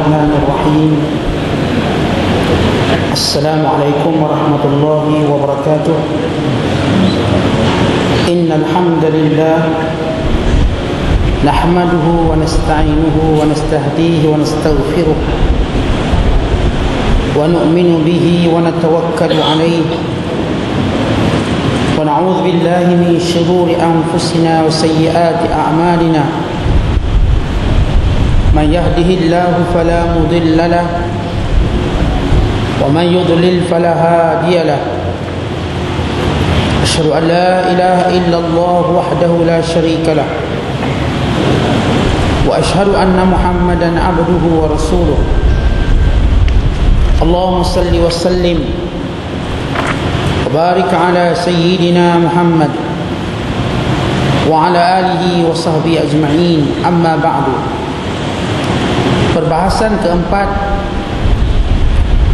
الرحمن الرحيم. السلام عليكم ورحمة الله وبركاته. إن الحمد لله نحمده ونستعينه ونستهديه ونستغفره ونؤمن به ونتوكل عليه ونعوذ بالله من شرور أنفسنا وسيئات أعمالنا. من يهده الله فلا مضل له ومن يضلل فلا هادي له. أشهد أن لا إله إلا الله وحده لا شريك له وأشهد أن محمدا عبده ورسوله. اللهم صل وسلم وبارك على سيدنا محمد وعلى آله وصحبه أجمعين. أما بعد. Perbahasan keempat,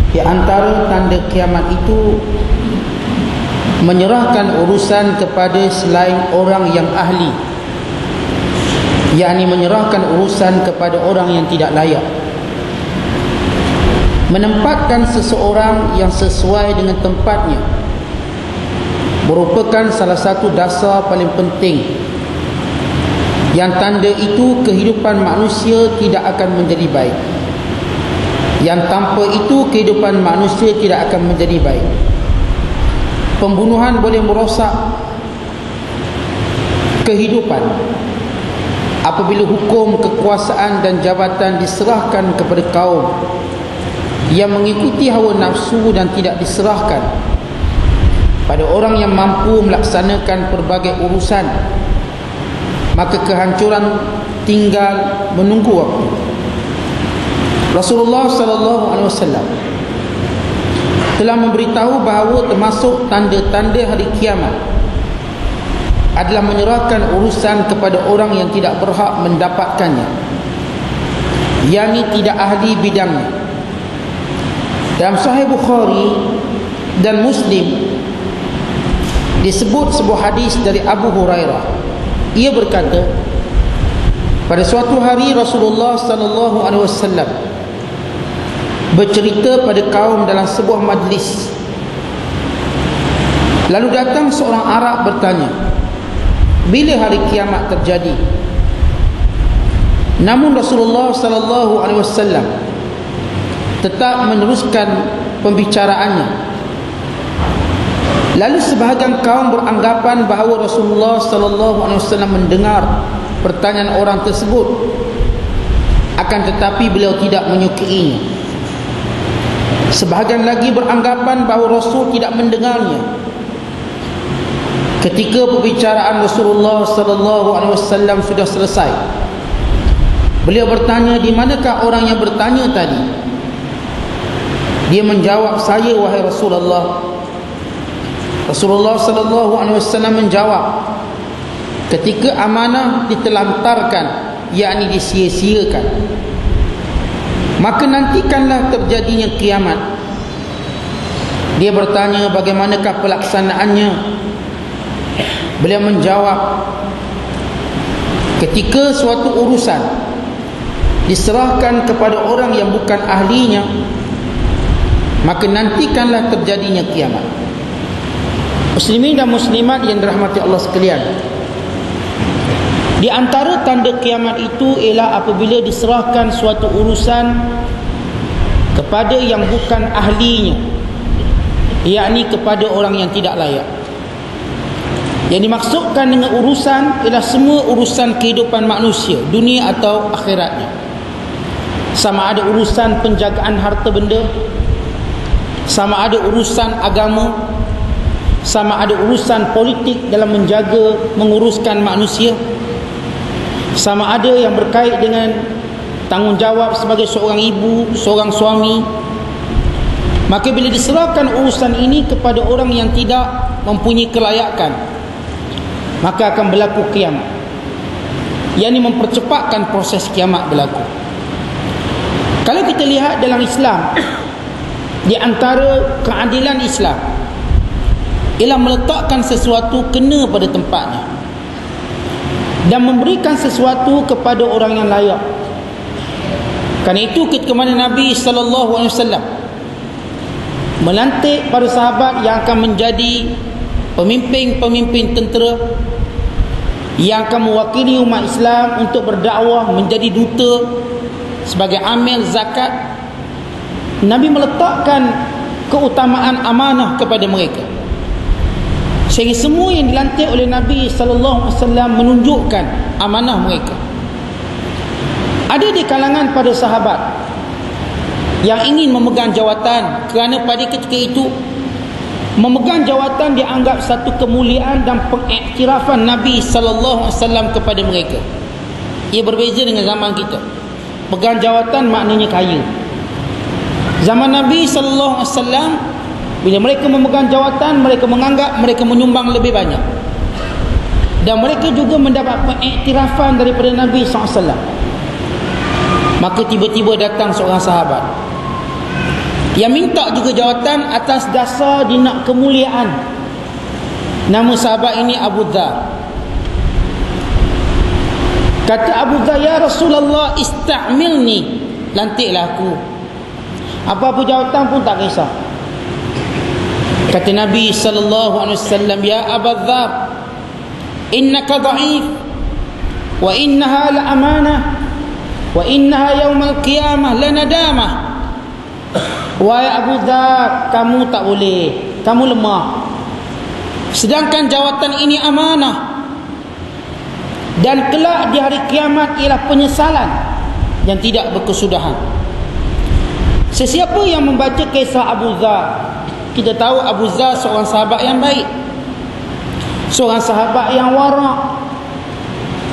di antara tanda kiamat itu menyerahkan urusan kepada selain orang yang ahli, yakni menyerahkan urusan kepada orang yang tidak layak, menempatkan seseorang yang sesuai dengan tempatnya merupakan salah satu dasar paling penting, yang tanda itu kehidupan manusia tidak akan menjadi baik, yang tanpa itu kehidupan manusia tidak akan menjadi baik. Pembunuhan boleh merosak kehidupan apabila hukum, kekuasaan dan jabatan diserahkan kepada kaum yang mengikuti hawa nafsu dan tidak diserahkan pada orang yang mampu melaksanakan pelbagai urusan, maka kehancuran tinggal menunggu waktu. Rasulullah SAW telah memberitahu bahawa termasuk tanda-tanda hari kiamat adalah menyerahkan urusan kepada orang yang tidak berhak mendapatkannya, yakni tidak ahli bidangnya. Dalam Sahih Bukhari dan Muslim disebut sebuah hadis dari Abu Hurairah. Ia berkata, pada suatu hari Rasulullah SAW bercerita pada kaum dalam sebuah majlis. Lalu datang seorang Arab bertanya, bila hari kiamat terjadi? Namun Rasulullah SAW tetap meneruskan pembicaraannya. Lalu sebahagian kaum beranggapan bahawa Rasulullah SAW mendengar pertanyaan orang tersebut, akan tetapi beliau tidak menyukainya. Sebahagian lagi beranggapan bahawa Rasul tidak mendengarnya. Ketika pembicaraan Rasulullah SAW sudah selesai, beliau bertanya, di manakah orang yang bertanya tadi? Dia menjawab, saya wahai Rasulullah. Rasulullah SAW menjawab, ketika amanah ditelantarkan, yakni disia-siakan, maka nantikanlah terjadinya kiamat. Dia bertanya, bagaimanakah pelaksanaannya? Beliau menjawab, ketika suatu urusan diserahkan kepada orang yang bukan ahlinya, maka nantikanlah terjadinya kiamat. Muslimin dan muslimat yang dirahmati Allah sekalian, di antara tanda kiamat itu ialah apabila diserahkan suatu urusan kepada yang bukan ahlinya, yakni kepada orang yang tidak layak. Yang dimaksudkan dengan urusan ialah semua urusan kehidupan manusia, dunia atau akhiratnya. Sama ada urusan penjagaan harta benda, sama ada urusan agama, sama ada urusan politik dalam menjaga, menguruskan manusia, sama ada yang berkait dengan tanggungjawab sebagai seorang ibu, seorang suami. Maka bila diserahkan urusan ini kepada orang yang tidak mempunyai kelayakan, maka akan berlaku kiamat, yakni mempercepatkan proses kiamat berlaku. Kalau kita lihat dalam Islam, di antara keadilan Islam ialah meletakkan sesuatu kena pada tempatnya dan memberikan sesuatu kepada orang yang layak. Kerana itu ketika mana Nabi SAW melantik para sahabat yang akan menjadi pemimpin-pemimpin tentera, yang akan mewakili umat Islam untuk berdakwah, menjadi duta, sebagai amil zakat, Nabi meletakkan keutamaan amanah kepada mereka, sehingga semua yang dilantik oleh Nabi SAW menunjukkan amanah mereka. Ada di kalangan para sahabat yang ingin memegang jawatan, kerana pada ketika itu memegang jawatan dianggap satu kemuliaan dan pengiktirafan Nabi SAW kepada mereka. Ia berbeza dengan zaman kita. Pegang jawatan maknanya kaya. Zaman Nabi SAW, bila mereka memegang jawatan, mereka menganggap mereka menyumbang lebih banyak, dan mereka juga mendapat pengiktirafan daripada Nabi SAW. Maka tiba-tiba datang seorang sahabat yang minta juga jawatan atas dasar dia nak kemuliaan. Nama sahabat ini Abu Dhar. Kata Abu Dhar, ya Rasulullah, istamilni, lantiklah aku, apa-apa jawatan pun tak kisah. Kata Nabi SAW, ya Abu Dhar, innaka dha'if, wa innaha la amanah, wa innaha yawmal qiyamah la nadamah. Wahai Abu Dhar, kamu tak boleh, kamu lemah, sedangkan jawatan ini amanah, dan kelak di hari kiamat ialah penyesalan yang tidak berkesudahan. Sesiapa yang membaca kisah Abu Dhar, kita tahu Abu Dhar seorang sahabat yang baik, seorang sahabat yang warak.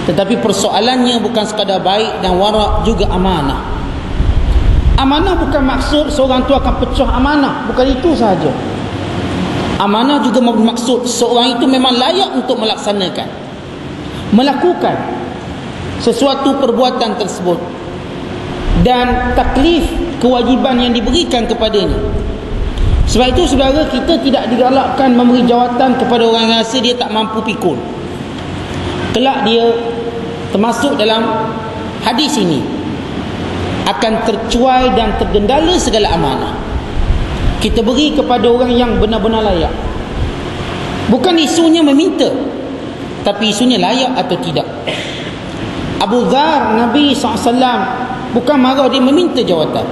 Tetapi persoalannya bukan sekadar baik dan warak, juga amanah. Amanah bukan maksud seorang tu akan pecah amanah, bukan itu sahaja. Amanah juga bermaksud seorang itu memang layak untuk melakukan sesuatu perbuatan tersebut, dan taklif, kewajiban yang diberikan kepadanya. Sebab itu saudara, kita tidak digalakkan memberi jawatan kepada orang yang rasa dia tak mampu pikul. Kelak dia termasuk dalam hadis ini akan tercuai dan tergendala segala amanah. Kita beri kepada orang yang benar-benar layak. Bukan isunya meminta, tapi isunya layak atau tidak. Abu Dhar, Nabi SAW bukan marah dia meminta jawatan,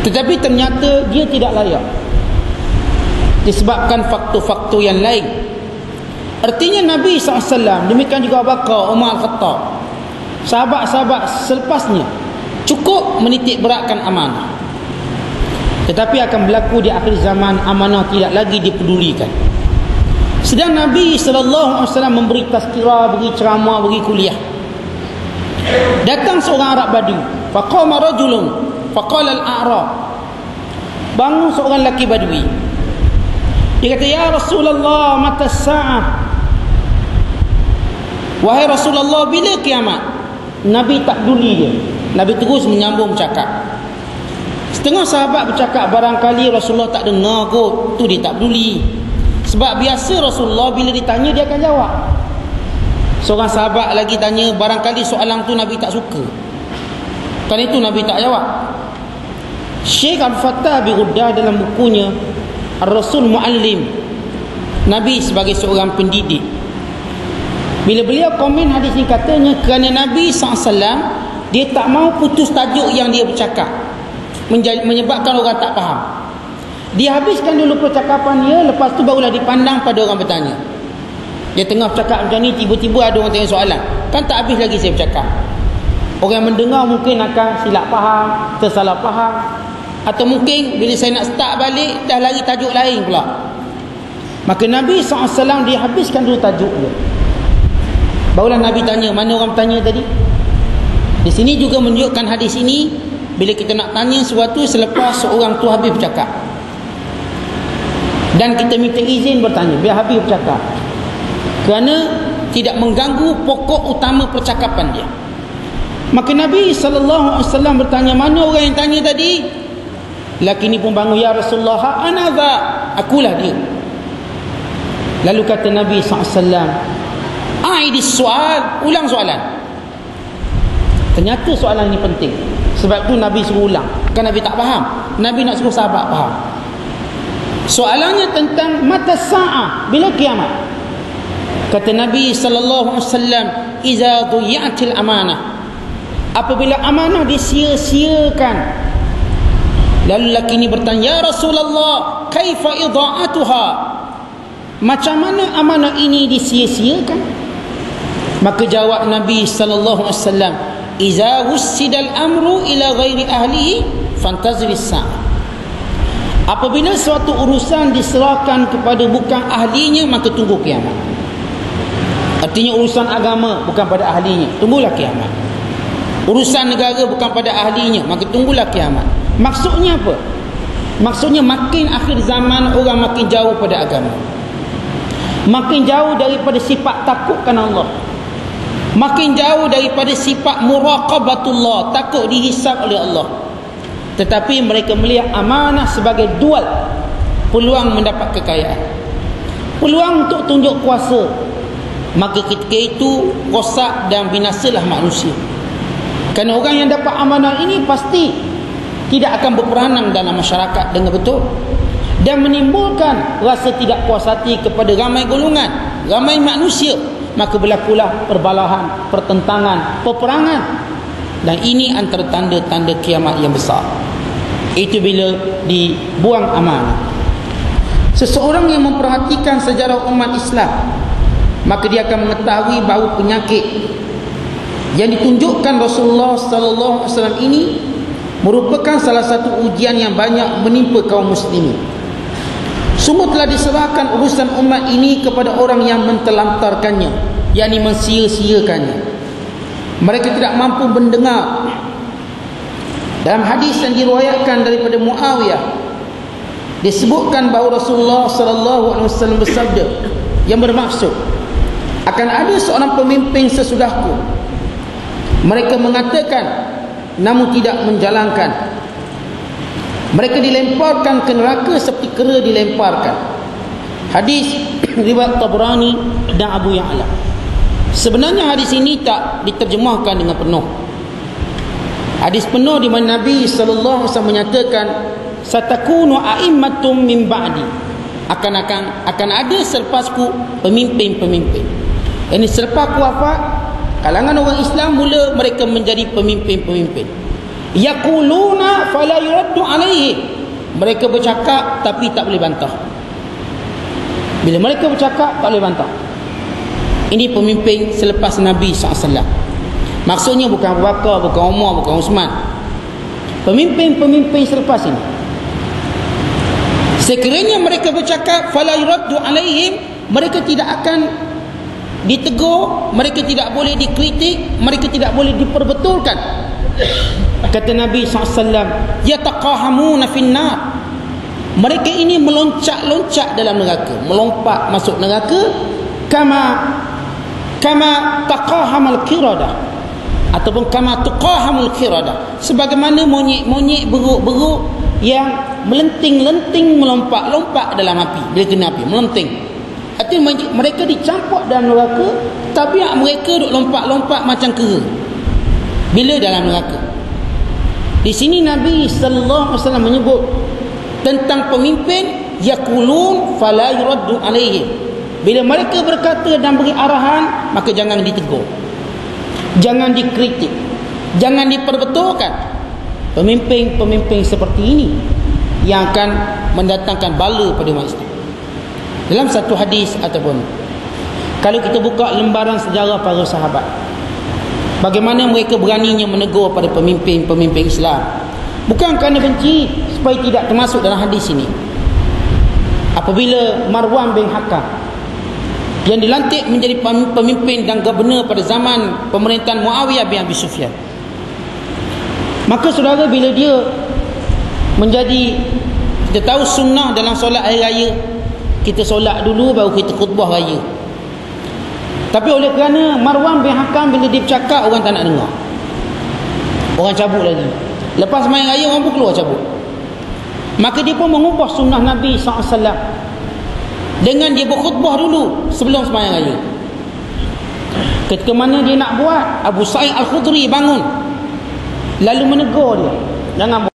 tetapi ternyata dia tidak layak disebabkan faktor-faktor yang lain. Artinya Nabi SAW, demikian juga Abu Bakar, Umar, Khattab, sahabat-sahabat selepasnya cukup menitik beratkan amanah. Tetapi akan berlaku di akhir zaman, amanah tidak lagi dipedulikan. Sedang Nabi SAW memberi tazkirah, beri ceramah, beri kuliah. Datang seorang Arab Badui, faqama rajulun faqala al-a'rab, bangun seorang lelaki Badui. Dia kata, ya Rasulullah, mata sa'ah, wahai Rasulullah, bila kiamat? Nabi tak peduli dia. Nabi terus menyambung cakap. Setengah sahabat bercakap, barangkali Rasulullah tak dengar kot, tu dia tak peduli. Sebab biasa Rasulullah bila ditanya dia akan jawab. Seorang sahabat lagi tanya, barangkali soalan tu Nabi tak suka, kerana itu Nabi tak jawab. Syekh Al-Fattah Bi-Ghuddah dalam bukunya Ar-Rasul Mu'allim, Nabi sebagai seorang pendidik, bila beliau komen hadis ni, katanya kerana Nabi SAW dia tak mau putus tajuk yang dia bercakap, menyebabkan orang tak faham. Dia habiskan dulu percakapan dia, lepas tu barulah dipandang pada orang bertanya. Dia tengah bercakap macam ni, tiba-tiba ada orang tanya soalan, kan tak habis lagi saya bercakap. Orang yang mendengar mungkin akan silap faham, tersalah faham, atau mungkin bila saya nak start balik dah lari tajuk lain pula. Maka Nabi SAW dia habiskan dulu tajuk dia, barulah Nabi tanya. Mana orang tanya tadi? Di sini juga menunjukkan hadis ini, bila kita nak tanya sesuatu selepas seorang tu habis bercakap, dan kita minta izin bertanya biar habis bercakap, kerana tidak mengganggu pokok utama percakapan dia. Maka Nabi SAW bertanya, mana orang yang tanya tadi? Lelaki ni pun bangun, ya Rasulullah, ana dha, akulah dia. Lalu kata Nabi SAW, aidis soal, ulang soalan. Ternyata soalan ini penting. Sebab tu Nabi suruh ulang. Kan Nabi tak faham. Nabi nak suruh sahabat faham. Soalannya tentang mata sa'ah, bila kiamat. Kata Nabi sallallahu alaihi wasallam, "Iza dhiyatil amanah." Apabila amanah disia-siakan. Lalu lelaki ini bertanya, "Ya Rasulullah, kaifa idha'atuha?" Macam mana amanah ini disia-siakan? Maka jawab Nabi sallallahu alaihi wasallam, "Iza wussidal amru ila ghairi ahlihi fantazris sa'ah." Apabila suatu urusan diserahkan kepada bukan ahlinya, maka tunggu kiamat. Artinya urusan agama bukan pada ahlinya, tunggulah kiamat. Urusan negara bukan pada ahlinya, maka tunggulah kiamat. Maksudnya apa? Maksudnya makin akhir zaman orang makin jauh pada agama. Makin jauh daripada sifat takutkan Allah. Makin jauh daripada sifat muraqabatullah, takut dihisab oleh Allah. Tetapi mereka melihat amanah sebagai dual, peluang mendapat kekayaan, peluang untuk tunjuk kuasa. Maka ketika itu rosak dan binasalah manusia. Kerana orang yang dapat amanah ini pasti tidak akan berperanan dalam masyarakat dengan betul, dan menimbulkan rasa tidak puas hati kepada ramai golongan, ramai manusia. Maka berlakulah perbalahan, pertentangan, peperangan. Dan ini antara tanda-tanda kiamat yang besar. Itu bila dibuang amanah. Seseorang yang memperhatikan sejarah umat Islam, maka dia akan mengetahui bahawa penyakit yang ditunjukkan Rasulullah sallallahu alaihi wasallam ini merupakan salah satu ujian yang banyak menimpa kaum muslimin. Semua telah diserahkan urusan umat ini kepada orang yang mentelantarkannya, yakni mensia-siakannya. Mereka tidak mampu mendengar. Dalam hadis yang diriwayatkan daripada Muawiyah, disebutkan bahawa Rasulullah sallallahu alaihi wasallam bersabda yang bermaksud, akan ada seorang pemimpin sesudahku. Mereka mengatakan namun tidak menjalankan. Mereka dilemparkan ke neraka seperti kera dilemparkan. Hadis riwayat Tabrani dan Abu Ya'la. Sebenarnya hadis ini tak diterjemahkan dengan penuh. Hadis penuh di mana Nabi sallallahu alaihi wasallam menyatakan, "Satakunu a'immatum min ba'di." Akan ada selepasku pemimpin-pemimpin. Ini selepas aku wafat, kalangan orang Islam mula mereka menjadi pemimpin-pemimpin. Yaquluna fala yuraddu alaihi. Mereka bercakap tapi tak boleh bantah. Bila mereka bercakap tak boleh bantah. Ini pemimpin selepas Nabi SAW. Maksudnya bukan Abu Bakar, bukan Umar, bukan Uthman. Pemimpin-pemimpin selepas ini. Sekiranya mereka bercakap fala yuraddu alaihim, mereka tidak akan ditegur, mereka tidak boleh dikritik, mereka tidak boleh diperbetulkan. Kata Nabi SAW, yataqahamuna finnar. Mereka ini meloncat-loncat dalam neraka, melompat masuk neraka, kama taqahamal qiradah, ataupun kama tuqahamul qiradah, sebagaimana monyet-monyet beruk-beruk yang melenting-lenting melompat-lompat dalam api. Bila kena api melenting, artinya mereka dicampur dalam neraka. Tabiat mereka duk lompat-lompat macam kera bila dalam neraka. Di sini Nabi sallallahu alaihi wasallam menyebut tentang pemimpin, yaqulun fala yuraddu alaihim. Bila mereka berkata dan beri arahan, maka jangan ditegur, jangan dikritik, jangan diperbetulkan. Pemimpin-pemimpin seperti ini yang akan mendatangkan bala pada umat Islam. Dalam satu hadis ataupun kalau kita buka lembaran sejarah para sahabat, bagaimana mereka beraninya menegur pada pemimpin-pemimpin Islam, bukan kerana benci, supaya tidak termasuk dalam hadis ini. Apabila Marwan bin Hakam yang dilantik menjadi pemimpin dan gubernur pada zaman pemerintahan Muawiyah bin Abi Sufyan, maka saudara, bila dia menjadi, kita tahu sunnah dalam solat hari raya, kita solat dulu baru kita khutbah raya. Tapi oleh kerana Marwan bin Hakam bila dia bercakap, orang tak nak dengar, orang cabut lagi. Lepas main raya orang pun keluar cabut. Maka dia pun mengubah sunnah Nabi SAW dengan dia berkhutbah dulu sebelum sembahyang raya. Ketika mana dia nak buat, Abu Sa'id Al-Khudri bangun lalu menegur dia, jangan